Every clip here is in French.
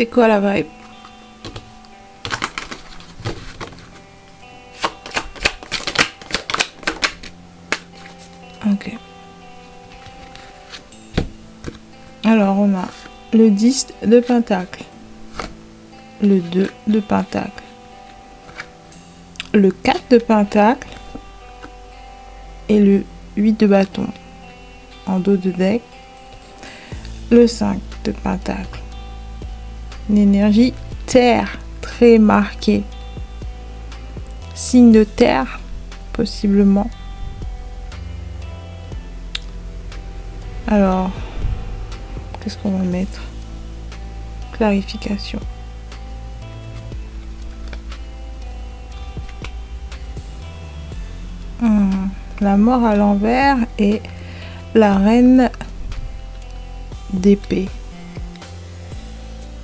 C'est quoi la vibe? Ok. Alors on a le 10 de pentacle, le 2 de pentacle, le 4 de pentacle et le 8 de bâton en dos de deck, le 5 de pentacle. Une énergie terre très marquée. Signe de terre, possiblement. Alors, qu'est-ce qu'on va mettre? Clarification. La mort à l'envers et la reine d'épée.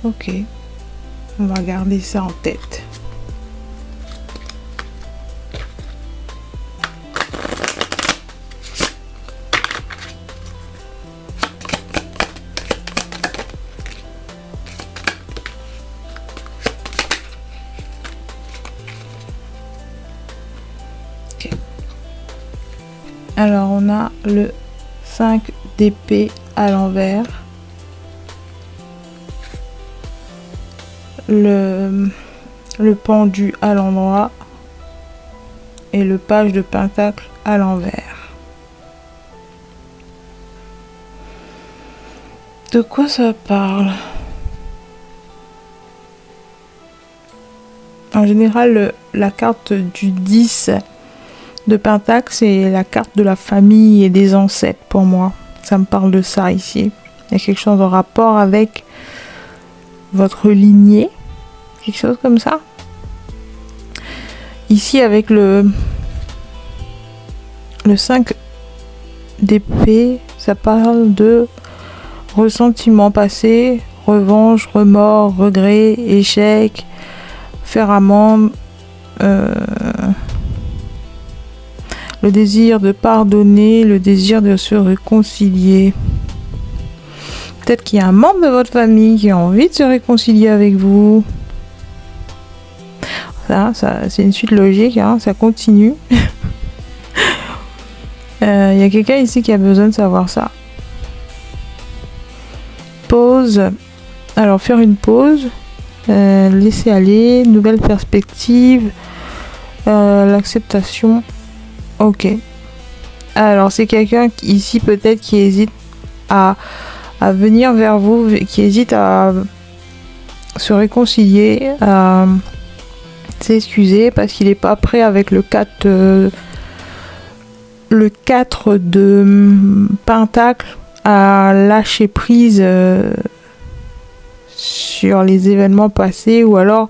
Ok, on va garder ça en tête. Ok. Alors on a le 5 d'épée à l'envers. Le pendu à l'endroit et le page de pentacle à l'envers. De quoi ça parle? En général, la carte du 10 de pentacle, c'est la carte de la famille et des ancêtres pour moi. Ça me parle de ça ici. Il y a quelque chose en rapport avec votre lignée. Quelque chose comme ça. Ici avec le 5 d'épée, ça parle de ressentiment passé, revanche, remords, regret, échec, faire amende, le désir de pardonner, le désir de se réconcilier. Peut-être qu'il y a un membre de votre famille qui a envie de se réconcilier avec vous. Ça c'est une suite logique, hein, ça continue. Il y a quelqu'un ici qui a besoin de savoir ça. Pause. Alors faire une pause. Laisser aller. Nouvelle perspective. L'acceptation. Ok. Alors c'est quelqu'un ici peut-être qui hésite à venir vers vous, qui hésite à se réconcilier, à s'excuser parce qu'il n'est pas prêt avec le 4 de pentacle à lâcher prise sur les événements passés, ou alors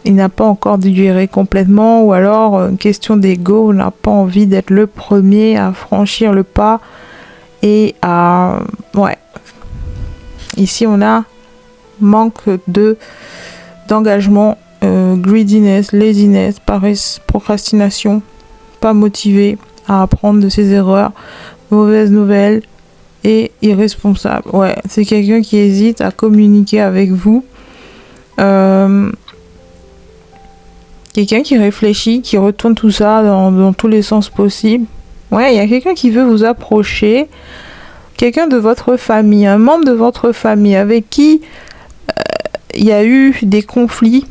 il n'a pas encore digéré complètement, ou alors une question d'ego, on n'a pas envie d'être le premier à franchir le pas et à... Ouais. Ici on a manque d'engagement, greediness, laziness, paresse, procrastination, pas motivé à apprendre de ses erreurs, mauvaise nouvelle et irresponsable. Ouais, c'est quelqu'un qui hésite à communiquer avec vous. Quelqu'un qui réfléchit, qui retourne tout ça dans tous les sens possibles. Ouais, il y a quelqu'un qui veut vous approcher. Quelqu'un de votre famille, un membre de votre famille avec qui il y a eu des conflits,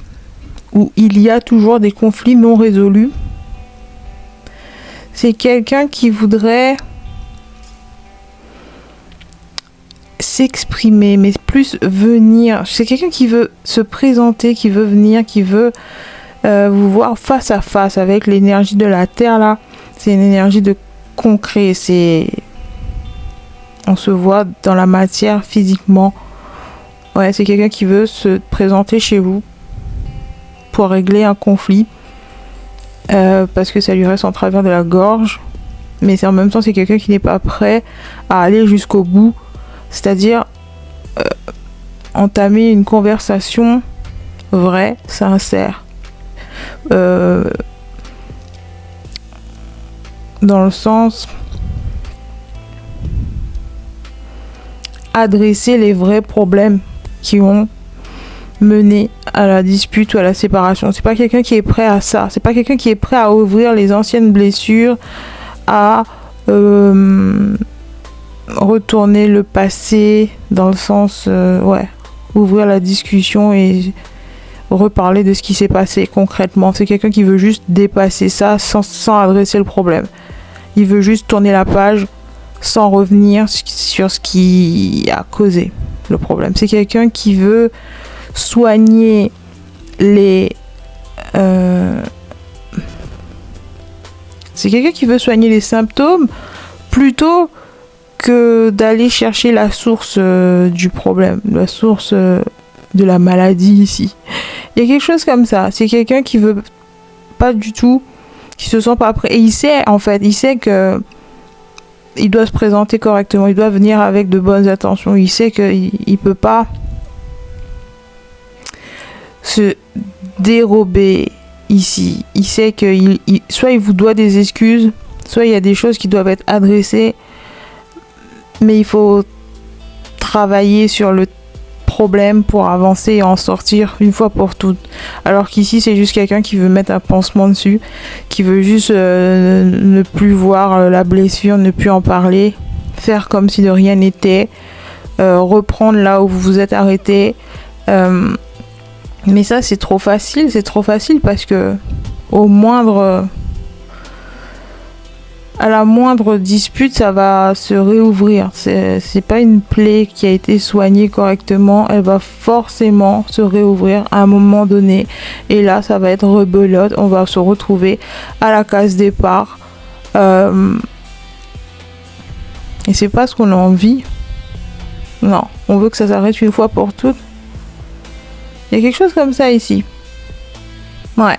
ou il y a toujours des conflits non résolus. C'est quelqu'un qui voudrait s'exprimer, mais plus venir. C'est quelqu'un qui veut se présenter, qui veut venir, qui veut vous voir face à face avec l'énergie de la terre là. C'est une énergie de concret. On se voit dans la matière physiquement. Ouais, c'est quelqu'un qui veut se présenter chez vous pour régler un conflit. Parce que ça lui reste en travers de la gorge. Mais en même temps, c'est quelqu'un qui n'est pas prêt à aller jusqu'au bout. C'est-à-dire entamer une conversation vraie, sincère. Dans le sens adresser les vrais problèmes qui ont mener à la dispute ou à la séparation. C'est pas quelqu'un qui est prêt à ça. C'est pas quelqu'un qui est prêt à ouvrir les anciennes blessures, à retourner le passé dans le sens, ouvrir la discussion et reparler de ce qui s'est passé concrètement. C'est quelqu'un qui veut juste dépasser ça sans adresser le problème. Il veut juste tourner la page sans revenir sur ce qui a causé le problème. C'est quelqu'un qui veut soigner c'est quelqu'un qui veut soigner les symptômes plutôt que d'aller chercher la source du problème, la source de la maladie ici. Il y a quelque chose comme ça. C'est quelqu'un qui veut pas du tout, qui se sent pas prêt. Et il sait que il doit se présenter correctement, il doit venir avec de bonnes intentions. Il sait qu'il peut pas se dérober ici. Il sait que soit il vous doit des excuses, soit il y a des choses qui doivent être adressées, mais il faut travailler sur le problème pour avancer et en sortir une fois pour toutes. Alors qu'ici, c'est juste quelqu'un qui veut mettre un pansement dessus, qui veut juste ne plus voir la blessure, ne plus en parler, faire comme si de rien n'était, reprendre là où vous vous êtes arrêté. Mais ça, c'est trop facile parce que à la moindre dispute, ça va se réouvrir. C'est pas une plaie qui a été soignée correctement. Elle va forcément se réouvrir à un moment donné. Et là, ça va être rebelote. On va se retrouver à la case départ. Et c'est pas ce qu'on a envie. Non, on veut que ça s'arrête une fois pour toutes. Il y a quelque chose comme ça ici. Ouais.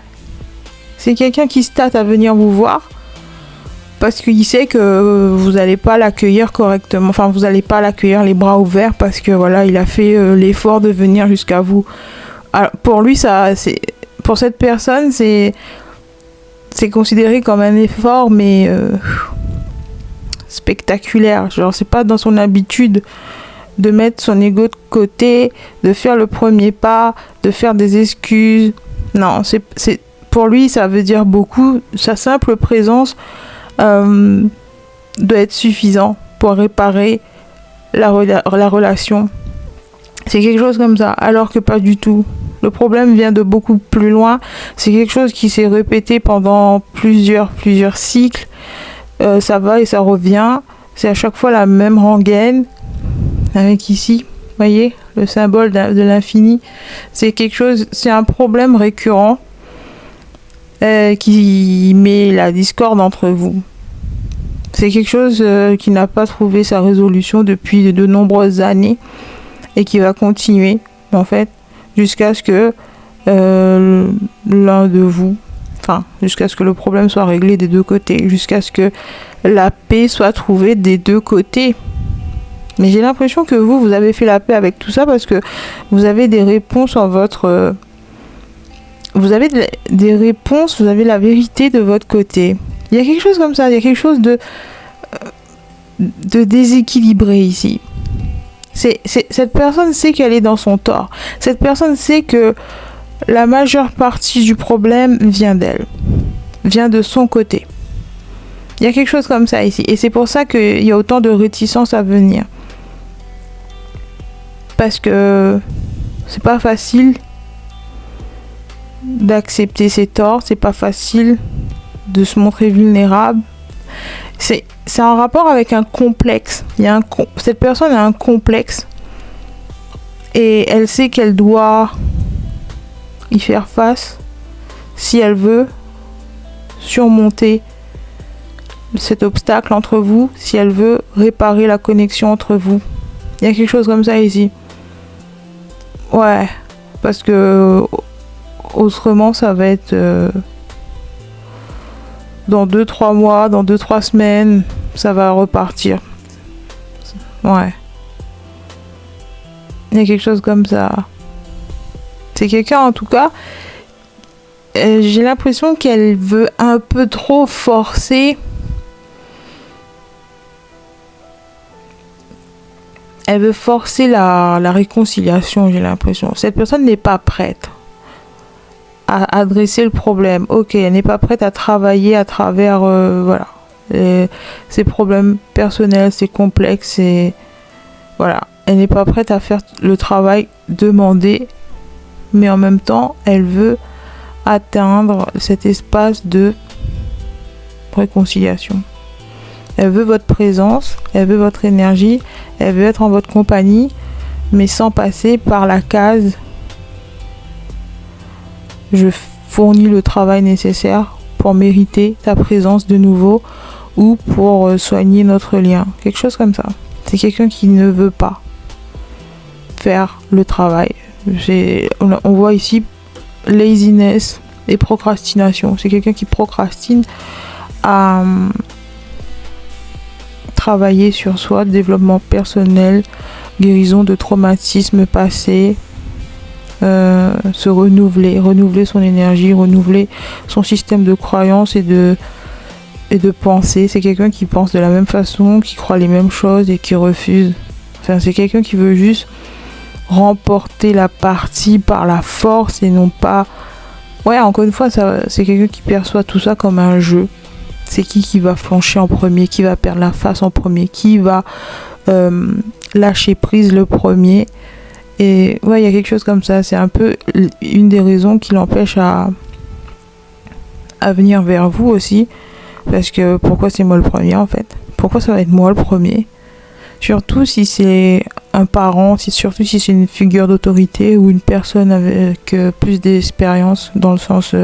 C'est quelqu'un qui se tâte à venir vous voir. Parce qu'il sait que vous n'allez pas l'accueillir correctement. Enfin, vous n'allez pas l'accueillir les bras ouverts parce que voilà, il a fait l'effort de venir jusqu'à vous. Alors, pour lui, pour cette personne, c'est considéré comme un effort, mais spectaculaire. Genre, c'est pas dans son habitude de mettre son ego de côté, de faire le premier pas, de faire des excuses. Non, pour lui, ça veut dire beaucoup. Sa simple présence doit être suffisant pour réparer la relation. C'est quelque chose comme ça, alors que pas du tout. Le problème vient de beaucoup plus loin. C'est quelque chose qui s'est répété pendant plusieurs cycles. Ça va et ça revient. C'est à chaque fois la même rengaine. Avec ici, vous voyez, le symbole de l'infini. C'est un problème récurrent qui met la discorde entre vous. C'est quelque chose qui n'a pas trouvé sa résolution depuis de nombreuses années et qui va continuer, en fait, jusqu'à ce que jusqu'à ce que le problème soit réglé des deux côtés, jusqu'à ce que la paix soit trouvée des deux côtés. Mais j'ai l'impression que vous avez fait la paix avec tout ça parce que vous avez des réponses vous avez des réponses, vous avez la vérité de votre côté. Il y a quelque chose comme ça, il y a quelque chose de déséquilibré ici. Cette personne sait qu'elle est dans son tort. Cette personne sait que la majeure partie du problème vient d'elle, vient de son côté. Il y a quelque chose comme ça ici. Et c'est pour ça qu'il y a autant de réticence à venir. Parce que c'est pas facile d'accepter ses torts, c'est pas facile de se montrer vulnérable. C'est en rapport avec un complexe. Cette personne a un complexe et elle sait qu'elle doit y faire face si elle veut surmonter cet obstacle entre vous, si elle veut réparer la connexion entre vous. Il y a quelque chose comme ça ici. Ouais, parce que autrement ça va être dans 2-3 mois, dans 2-3 semaines, ça va repartir. Ouais. Il y a quelque chose comme ça. C'est quelqu'un en tout cas, j'ai l'impression qu'elle veut un peu trop forcer. Elle veut forcer la réconciliation, j'ai l'impression. Cette personne n'est pas prête à adresser le problème. Ok, elle n'est pas prête à travailler à travers voilà, ses problèmes personnels, ses complexes, voilà. Elle n'est pas prête à faire le travail demandé, mais en même temps, elle veut atteindre cet espace de réconciliation. Elle veut votre présence, elle veut votre énergie, elle veut être en votre compagnie, mais sans passer par la case je fournis le travail nécessaire pour mériter ta présence de nouveau ou pour soigner notre lien. Quelque chose comme ça. C'est quelqu'un qui ne veut pas faire le travail. On voit ici laziness et procrastination. C'est quelqu'un qui procrastine à travailler sur soi, développement personnel, guérison de traumatismes passés, se renouveler son énergie, renouveler son système de croyances et de pensée. C'est quelqu'un qui pense de la même façon, qui croit les mêmes choses et qui refuse. Enfin, c'est quelqu'un qui veut juste remporter la partie par la force et non pas... Ouais, encore une fois, c'est quelqu'un qui perçoit tout ça comme un jeu. C'est qui va flancher en premier, qui va perdre la face en premier, qui va lâcher prise le premier. Et ouais, il y a quelque chose comme ça. C'est un peu une des raisons qui l'empêche à venir vers vous aussi. Parce que pourquoi c'est moi le premier en fait? Pourquoi ça va être moi le premier? Surtout si c'est un parent, surtout si c'est une figure d'autorité ou une personne avec plus d'expérience, dans le sens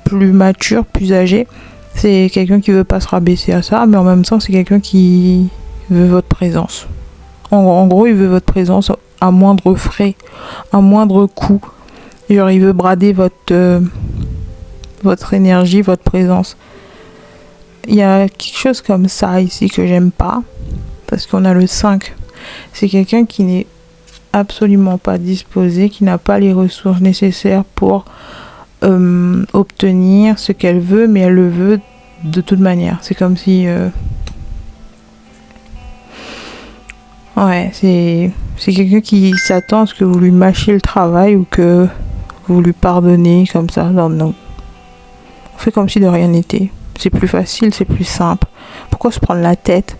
plus mature, plus âgé. C'est quelqu'un qui veut pas se rabaisser à ça, mais en même temps c'est quelqu'un qui veut votre présence. En gros, il veut votre présence à moindre frais, à moindre coût. Genre, il veut brader votre énergie, votre présence. Il y a quelque chose comme ça ici que j'aime pas, parce qu'on a le 5. C'est quelqu'un qui n'est absolument pas disposé, qui n'a pas les ressources nécessaires pour obtenir ce qu'elle veut, mais elle le veut de toute manière. C'est comme si... Ouais, c'est quelqu'un qui s'attend à ce que vous lui mâchiez le travail ou que vous lui pardonnez comme ça. Non. On fait comme si de rien n'était. C'est plus facile, c'est plus simple. Pourquoi se prendre la tête?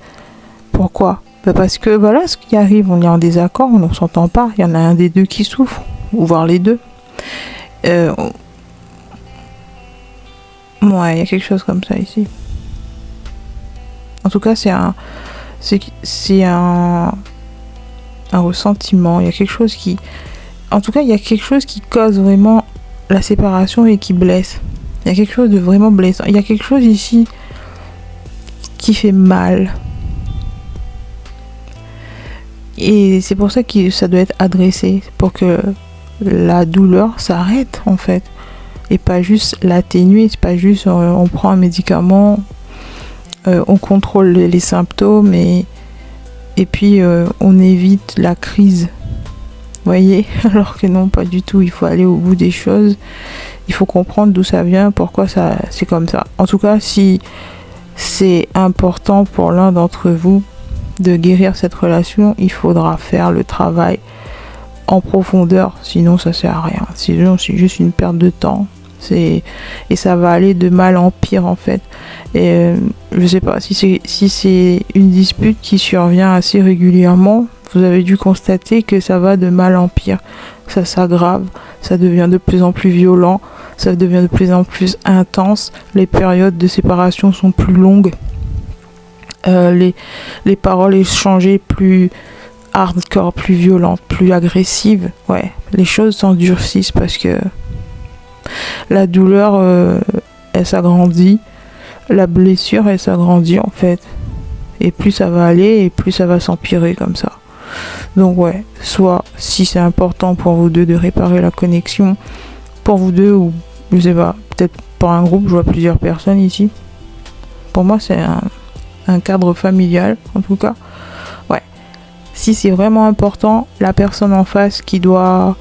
Pourquoi? Parce que voilà ce qui arrive, on est en désaccord, on ne s'entend pas. Il y en a un des deux qui souffre, ou voire les deux. Ouais, il y a quelque chose comme ça ici. En tout cas, c'est un ressentiment. Il y a quelque chose qui... En tout cas, il y a quelque chose qui cause vraiment la séparation et qui blesse. Il y a quelque chose de vraiment blessant. Il y a quelque chose ici qui fait mal. Et c'est pour ça que ça doit être adressé. Pour que la douleur s'arrête, en fait. Et pas juste l'atténuer. C'est pas juste on prend un médicament, on contrôle les symptômes et puis on évite la crise. Vous voyez? Alors que non, pas du tout. Il faut aller au bout des choses. Il faut comprendre d'où ça vient, pourquoi c'est comme ça. En tout cas, si c'est important pour l'un d'entre vous de guérir cette relation, il faudra faire le travail en profondeur. Sinon, ça sert à rien. Sinon, c'est juste une perte de temps. Et ça va aller de mal en pire, en fait. Et je sais pas, si c'est une dispute qui survient assez régulièrement, vous avez dû constater que ça va de mal en pire. Ça s'aggrave, ça devient de plus en plus violent, ça devient de plus en plus intense. Les périodes de séparation sont plus longues. Les paroles échangées plus hardcore, plus violentes, plus agressives. Ouais, les choses s'endurcissent parce que la douleur, elle s'agrandit. La blessure, elle s'agrandit en fait. Et plus ça va aller, et plus ça va s'empirer comme ça. Donc ouais, soit si c'est important pour vous deux de réparer la connexion, pour vous deux, ou je sais pas, peut-être pour un groupe, je vois plusieurs personnes ici. Pour moi, c'est un cadre familial, en tout cas. Ouais. Si c'est vraiment important, la personne en face qui doit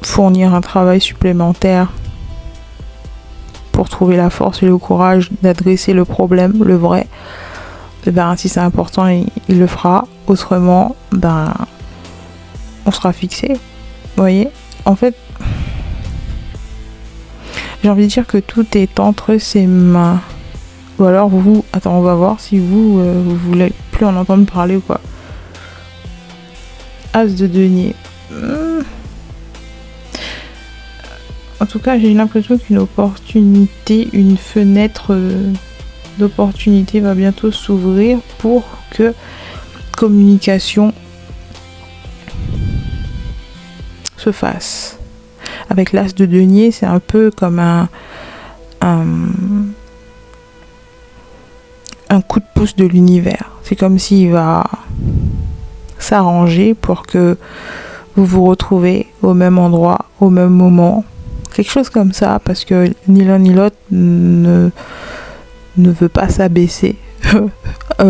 fournir un travail supplémentaire pour trouver la force et le courage d'adresser le problème, le vrai, ben, si c'est important, il le fera. Autrement, ben, on sera fixé. Vous voyez? En fait, j'ai envie de dire que tout est entre ses mains. Ou alors vous... Attends, on va voir si vous voulez plus en entendre parler ou quoi. As de denier. En tout cas, j'ai l'impression qu'une opportunité, une fenêtre d'opportunité va bientôt s'ouvrir pour que communication se fasse. Avec l'as de denier, c'est un peu comme un coup de pouce de l'univers. C'est comme s'il va s'arranger pour que vous vous retrouvez au même endroit, au même moment. Quelque chose comme ça, parce que ni l'un ni l'autre ne veut pas s'abaisser à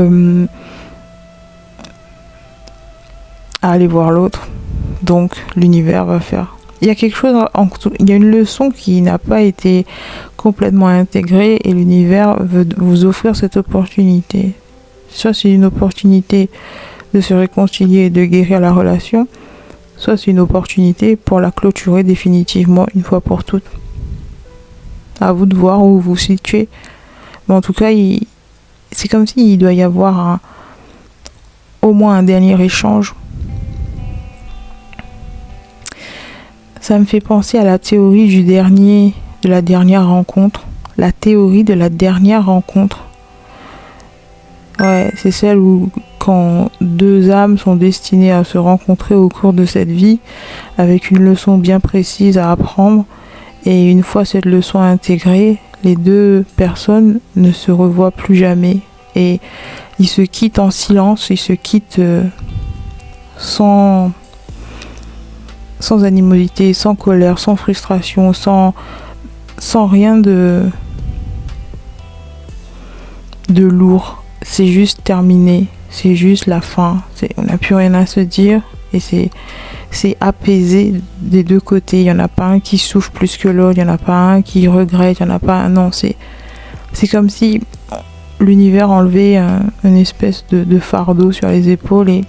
aller voir l'autre. Donc l'univers va faire. Il y a quelque chose, il y a une leçon qui n'a pas été complètement intégrée et l'univers veut vous offrir cette opportunité. Soit c'est une opportunité de se réconcilier et de guérir la relation, soit c'est une opportunité pour la clôturer définitivement une fois pour toutes. À vous de voir où vous vous situez. Mais en tout cas, c'est comme s'il doit y avoir au moins un dernier échange. Ça me fait penser à la théorie de la dernière rencontre. La théorie de la dernière rencontre. Ouais, c'est celle où quand deux âmes sont destinées à se rencontrer au cours de cette vie, avec une leçon bien précise à apprendre, et une fois cette leçon intégrée, les deux personnes ne se revoient plus jamais. Et ils se quittent en silence, ils se quittent sans animosité, sans colère, sans frustration, sans rien de lourd. C'est juste terminé, c'est juste la fin. On n'a plus rien à se dire et c'est apaisé des deux côtés. Il n'y en a pas un qui souffre plus que l'autre, il n'y en a pas un qui regrette, il n'y en a pas un... Non, c'est comme si l'univers enlevait une espèce de fardeau sur les épaules et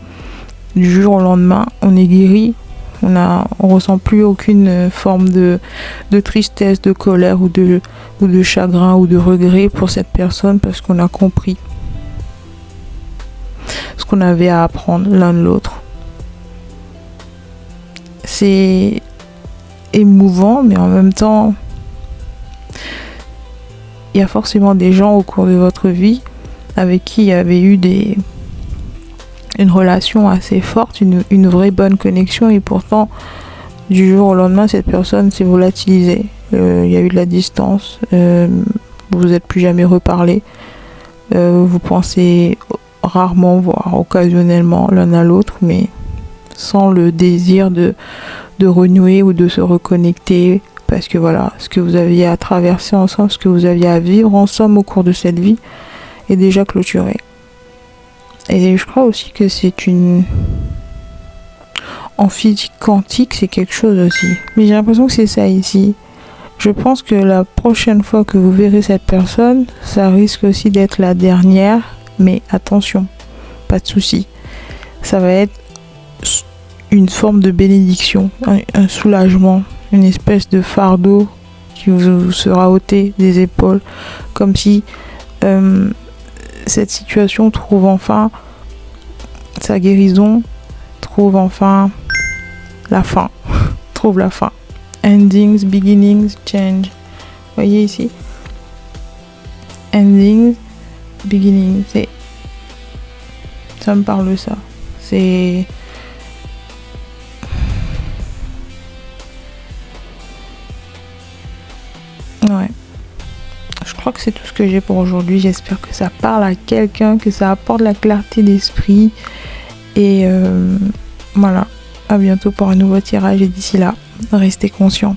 du jour au lendemain, on est guéri. On ressent plus aucune forme de tristesse, de colère ou de chagrin ou de regret pour cette personne parce qu'on a compris ce qu'on avait à apprendre l'un de l'autre. C'est émouvant, mais en même temps, il y a forcément des gens au cours de votre vie avec qui il y avait eu une relation assez forte, une vraie bonne connexion, et pourtant du jour au lendemain cette personne s'est volatilisée. Il y a eu de la distance, vous n'êtes plus jamais reparlé, vous pensez rarement, voire occasionnellement l'un à l'autre, mais sans le désir de renouer ou de se reconnecter, parce que voilà, ce que vous aviez à traverser ensemble, ce que vous aviez à vivre ensemble au cours de cette vie est déjà clôturé. Et je crois aussi que en physique quantique, c'est quelque chose aussi. Mais j'ai l'impression que c'est ça ici. Je pense que la prochaine fois que vous verrez cette personne, ça risque aussi d'être la dernière. Mais attention, pas de souci. Ça va être une forme de bénédiction, un soulagement, une espèce de fardeau qui vous sera ôté des épaules. Comme si cette situation trouve enfin sa guérison, trouve enfin la fin. Trouve la fin. Endings, beginnings, change. Vous voyez ici? Endings, beginnings. Ça me parle ça. C'est... Ouais. Je crois que c'est tout ce que j'ai pour aujourd'hui. J'espère que ça parle à quelqu'un, que ça apporte la clarté d'esprit. Et voilà. À bientôt pour un nouveau tirage. Et d'ici là, restez conscients.